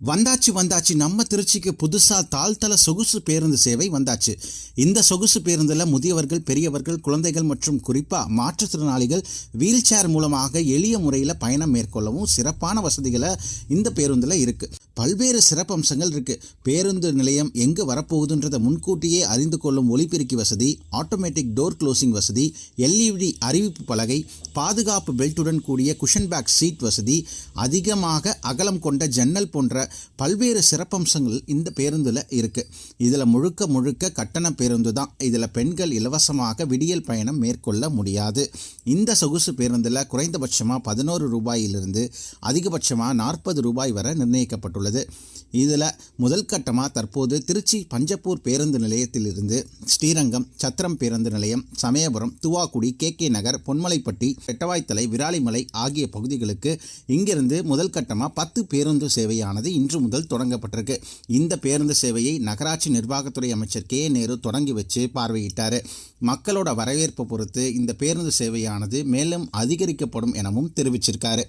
வந்தாச்சு நம்ம திருச்சிக்கு புதுசாக தாழ்த்தள சொகுசு பேருந்து சேவை வந்தாச்சு. இந்த சொகுசு பேருந்தில் முதியவர்கள், பெரியவர்கள், குழந்தைகள் மற்றும் குறிப்பாக மாற்றுத்திறனாளிகள் வீல் சேர் மூலமாக எளிய முறையில் பயணம் மேற்கொள்ளவும் சிறப்பான வசதிகளை இந்த பேருந்தில் இருக்குது. பல்வேறு சிறப்பம்சங்கள் இருக்குது. பேருந்து நிலையம் எங்கே வரப்போகுதுன்றதை முன்கூட்டியே அறிந்து கொள்ளும் ஒலிபெருக்கி வசதி, ஆட்டோமேட்டிக் டோர் க்ளோசிங் வசதி, எல்இடி அறிவிப்பு பலகை, பாதுகாப்பு பெல்ட்டுடன் கூடிய குஷன் பேக் சீட் வசதி, அதிகமாக அகலம் கொண்ட ஜன்னல் போன்ற பல்வேறு சிறப்பம்சங்கள் இந்த பேருந்தில் இருக்குது. இதில் முழுக்க கட்டண பேருந்து தான். இதில் பெண்கள் இலவசமாக விடியல் பயணம் மேற்கொள்ள முடியாது. இந்த சொகுசு பேருந்தில் குறைந்தபட்சமாக 11 ரூபாயிலிருந்து அதிகபட்சமாக 40 ரூபாய் வரை நிர்ணயிக்கப்பட்டுள்ளது. இதில் முதல் கட்டமாக தற்போது திருச்சி பஞ்சப்பூர் பேருந்து நிலையத்திலிருந்து ஸ்ரீரங்கம், சத்திரம் பேருந்து நிலையம், சமயபுரம், துவாக்குடி, கே நகர், பொன்மலைப்பட்டி, பெட்டவாய்த்தலை, விராலிமலை ஆகிய பகுதிகளுக்கு இங்கிருந்து முதல் கட்டமாக 10 பேருந்து சேவையானது இன்று முதல் தொடங்கப்பட்டிருக்கு. இந்த பேருந்து சேவையை நகராட்சி நிர்வாகத்துறை அமைச்சர் கே நேரு தொடங்கி வச்சு பார்வையிட்டார். மக்களோட வரவேற்பை பொறுத்து இந்த பேருந்து சேவையானது மேலும் அதிகரிக்கப்படும் எனவும் தெரிவிச்சிருக்காரு.